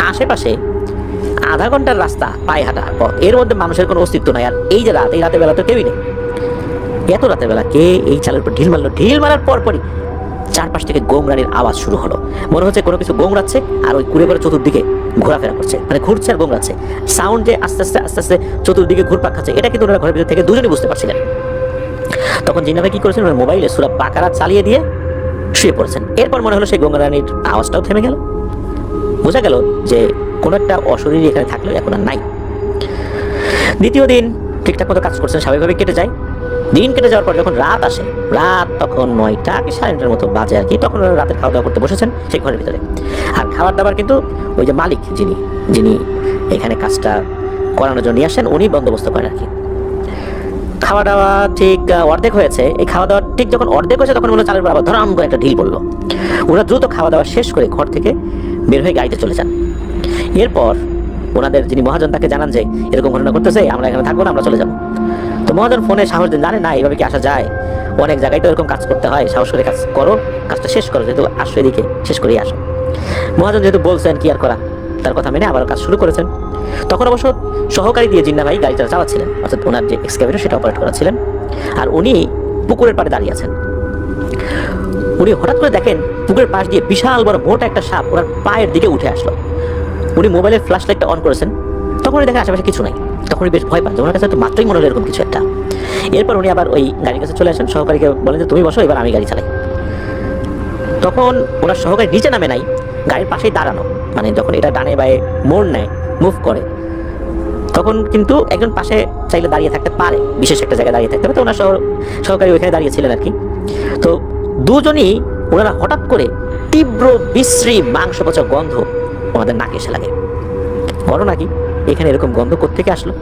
আশেপাশে আধা ঘন্টার রাস্তা পায়ে হাঁটা পথ, এর মধ্যে মানুষের কোনো অস্তিত্ব নাই। আর এই যে এই রাতের বেলা তো কেউই নেই। এত রাতের বেলা কে এই চালের উপর ঢিল মারলো? ঢিল মারার পরপরই চারপাশ থেকে গোংরানির আওয়াজ শুরু হলো। মনে হচ্ছে কোনো কিছু গোংরাচ্ছে আর ওই কুড়ে ঘরের চতুর্দিকে ঘোরাফেরা করছে, মানে ঘুরছে আর গোংরাচ্ছে। সাউন্ড যে আস্তে আস্তে চতুর্দিকে ঘুরপাক খাচ্ছে, এটা কিন্তু ওনারা ঘরের ভিতর থেকে দুজনই বুঝতে পারছিলেন। তখন জিন্না ভাই কি করেছেন, ওনার মোবাইলে সূরা বাকারা চালিয়ে দিয়ে শুয়ে পড়েছেন। এরপর মনে হলো সেই গোংরানির আওয়াজটাও থেমে গেল। বোঝা গেল যে কোনো একটা অশরীরী এখানে থাকলেও এখন আর নাই। দ্বিতীয় দিন ঠিকঠাক মতো কাজ করছেন, স্বাভাবিকভাবে কেটে যায়। দিন কেটে যাওয়ার পর যখন রাত আসে, রাত তখন 9টা কি 9:30টার মতো বাজে আর কি, তখন রাতের খাওয়া দাওয়া করতে বসেছেন সেই ঘরের ভিতরে। আর খাবার দাবার কিন্তু ওই যে মালিক যিনি এখানে কাজটা করানোর জন্য নিয়ে আসেন, উনি বন্দোবস্ত করেন আর কি। খাওয়া দাওয়া ঠিক অর্ধেক হয়েছে। এই খাওয়া দাওয়া ঠিক যখন অর্ধেক হয়েছে তখন মনে চালের উপর আবার ধরাম করে একটা ঢিল পড়লো। ওরা দ্রুত খাওয়া দাওয়া শেষ করে ঘর থেকে বের হয়ে গাড়িতে চলে যান। এরপর ওনাদের যিনি মহাজন তাকে জানান যে এরকম ঘটনা করতেছে, আমরা এখানে থাকবো না, আমরা চলে যাবো। তো মহাজন ফোনে সাহস দেন, জানে না এইভাবে কি আসা যায়, অনেক জায়গায় তো এরকম কাজ করতে হয়, সাহস করে কাজ করো, কাজটা শেষ করো, যেহেতু আসো এদিকে শেষ করেই আসো। মহাজন যেহেতু বলছেন কি আর করা, তার কথা মেনে আবার কাজ শুরু করেছেন। তখন অবশ্য সহকারী দিয়ে জিন্না ভাই গাড়িটা চালাচ্ছিলেন, অর্থাৎ ওনার যে এক্সকাভেটর সেটা অপারেট করাচ্ছিলেন। আর উনি পুকুরের পাড়ে দাঁড়িয়ে আছেন। উনি হঠাৎ করে দেখেন পুকুরের পাশ দিয়ে বিশাল বড় মোটা একটা সাপ ওনার পায়ের দিকে উঠে আসলো। উনি মোবাইলের ফ্ল্যাশ লাইটটা অন করেছেন, তখন উনি দেখেন আশেপাশে কিছু নাই। তখন উনি বেশ ভয় পান, ওনার কাছে তো মাত্রই মনে হলো এরকম কিছু একটা। এরপর উনি আবার ওই গাড়ির কাছে চলে আসেন, সহকারীকে বলেন যে তুমি বসো, এবার আমি গাড়ি চালাই। তখন ওনার সহকারী নিচে নামে নাই, গাড়ির পাশেই দাঁড়ানো, মানে যখন এটা ডানে বায়ে মোড় নেয়, মুভ করে, তখন কিন্তু একজন পাশে চাইলে দাঁড়িয়ে থাকতে পারে, বিশেষ একটা জায়গায় দাঁড়িয়ে থাকতে পারে। তো ওনার সহকারী ওইখানে দাঁড়িয়েছিলেন আর কি। তো দুজনই ওনারা হঠাৎ করে তীব্র বিশ্রী মাংস পচা গন্ধ ওনাদের নাকে এসে লাগে। বলো নাকি এখানে এরকম গন্ধ কোত্থেকে আসলো?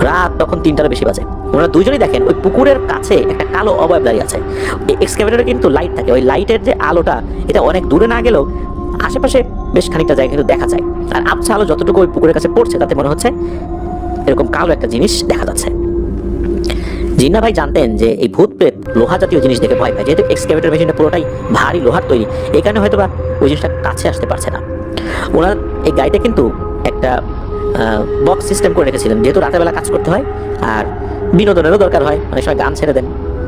রাত তখন 3টারও বেশি বাজে। ওনারা দুজনই দেখেন ওই পুকুরের কাছে একটা কালো অবয়ব দাঁড়িয়ে আছে। এই এক্সকাভেটরে কিন্তু লাইট থাকে, ওই লাইটের যে আলোটা এটা অনেক দূরে না গেলেও আশেপাশে বেশ খানিকটা জায়গা কিন্তু দেখা যায়। আর আবছা আলো যতটুকু ওই পুকুরের কাছে পড়ছে তাতে মনে হচ্ছে এরকম কালো একটা জিনিস দেখা যাচ্ছে। জিন্না ভাই জানতেন যে এই ভূত প্রেত লোহা জাতীয় জিনিস দেখে ভয় পায়, যেহেতু এক্সকাভেটর মেশিনটা পুরোটাই ভারী লোহার তৈরি, এই কারণে হয়তো বা ওই জিনিসটা কাছে আসতে পারছে না। ওনার এই গাড়িটা কিন্তু একটা বক্স সিস্টেম করে রেখেছিলেন, যেহেতু রাতের বেলা কাজ করতে হয় আর বিনোদনেরও দরকার হয়, অনেক সময় গান ছেড়ে দেন,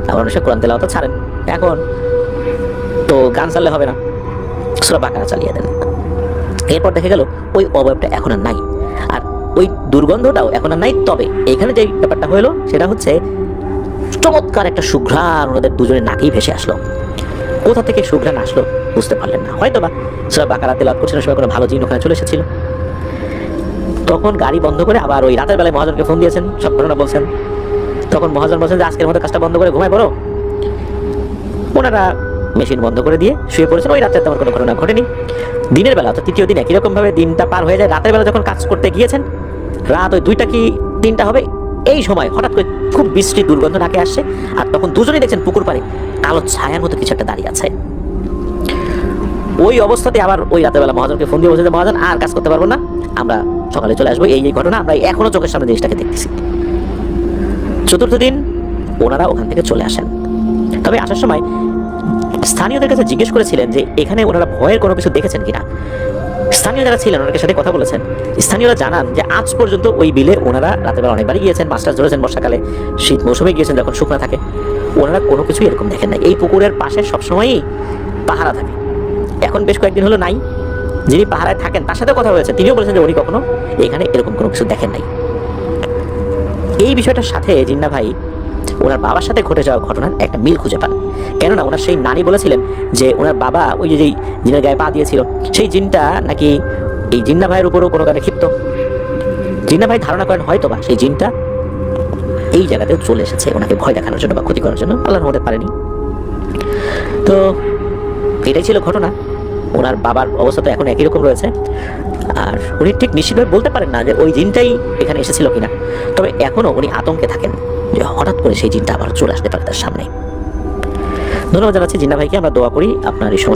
আবার অনেক সময় কোরআন তেলাওয়াত ছাড়েন। এখন তো গান চাললে হবে না, সূরা বাকারা চালিয়ে দেন। এরপর দেখা গেল ওই অবয়বটা এখন আর নাই, আর ওই দুর্গন্ধটাও এখন আর নাই। তবে এখানে যে ব্যাপারটা হলো সেটা হচ্ছে চমৎকার একটা সুঘ্রাণ ওনাদের দুজনের নাকেই ভেসে আসলো। কোথা থেকে সুঘ্রাণ আসলো বুঝতে পারলেন না, হয়তো বা সূরা বাকারা তেলাওয়াত করছেন, সময় কোনো ভালো জিন ওখানে চলে এসেছিল। তখন গাড়ি বন্ধ করে আবার ওই রাতের বেলায় মহাজনকে ফোন দিয়েছেন, সব ঘটনা বলছেন। তখন মহাজন বলছেন যে আজকের মতো কাজটা বন্ধ করে ঘুমায় পড়ো। ওনারা মেশিন বন্ধ করে দিয়ে শুয়ে পড়েছেন। ওই রাতে তেমন কোনো ঘটনা ঘটেনি। দিনের বেলা তো তৃতীয় দিন একই রকম ভাবে দিনটা পার হয়ে যায়। রাতের বেলা যখন কাজ করতে গিয়েছেন, রাত ওই 2টা কি 3টা হবে, এই সময় হঠাৎ করে খুব বৃষ্টি দুর্গন্ধ নাকে আসছে। আর তখন দুজনেই দেখছেন পুকুর পাড়ে কালো ছায়ার মতো কিছু একটা দাঁড়িয়ে আছে। ওই অবস্থাতে আবার ওই রাতের বেলা মহাজনকে ফোন দিয়ে বলছে যে মহাজন আর কাজ করতে পারবো না, আমরা সকালে চলে আসবো, এই ঘটনা আমরা এখনো চোখের সামনে জিনিসটাকে দেখতেছি। চতুর্থ দিন ওনারা ওখান থেকে চলে আসেন। তবে আসার সময় স্থানীয়দের কাছে জিজ্ঞেস করেছিলেন যে এখানে ওনারা ভয়ের কোনো কিছু দেখেছেন কিনা। স্থানীয় যারা ছিলেন ওনাদের সাথে কথা বলেছেন। স্থানীয়রা জানান যে আজ পর্যন্ত ওই বিলে ওনারা রাতের বেলা অনেকবারই গিয়েছেন, মাছ টাছ ধরেছেন, বর্ষাকালে শীত মৌসুমে গিয়েছেন যখন শুকনা থাকে, ওনারা কোনো কিছু এরকম দেখেন না। এই পুকুরের পাশে সবসময়ই পাহারা থাকে, এখন বেশ কয়েকদিন হলো নাই। যিনি পাহারায় থাকেন তার সাথে কথা হয়েছে, তিনিও বলেছেন যে উনি কখনো এখানে এরকম কোনো কিছু দেখেন নাই। এই বিষয়টার সাথে জিন্না ভাই ওনার বাবার সাথে ঘটে যাওয়া ঘটনার একটা মিল খুঁজে পান। কেননা ওনার সেই নানি বলেছিলেন যে ওনার বাবা ওই যে যেই জিনের গায়ে পা দিয়েছিল, সেই জিনটা নাকি এই জিন্না ভাইয়ের উপরও কোনো কারণে ক্ষিপ্ত। জিন্না ভাই ধারণা করেন হয়তোবা সেই জিনটা এই জায়গাতে চলে এসেছে ওনাকে ভয় দেখানোর জন্য বা ক্ষতি করার জন্য, আল্লাহর রহমতে পারেনি। তো এটাই ছিল ঘটনা। ওনার বাবার অবস্থা তো এখন একই রকম রয়েছে, আর উনি ঠিক নিশ্চিতভাবে বলতে পারেন না যে ওই জিনটাই এখানে এসেছিল কিনা। তবে এখনো উনি আতঙ্কে থাকেন যে হঠাৎ করে সেই জিনটা আবার চলে আসতে পারে তার সামনে। ধন্যবাদ জানাচ্ছি জিন্না ভাইকে। আমরা দোয়া করি আপনার এই সমস্যা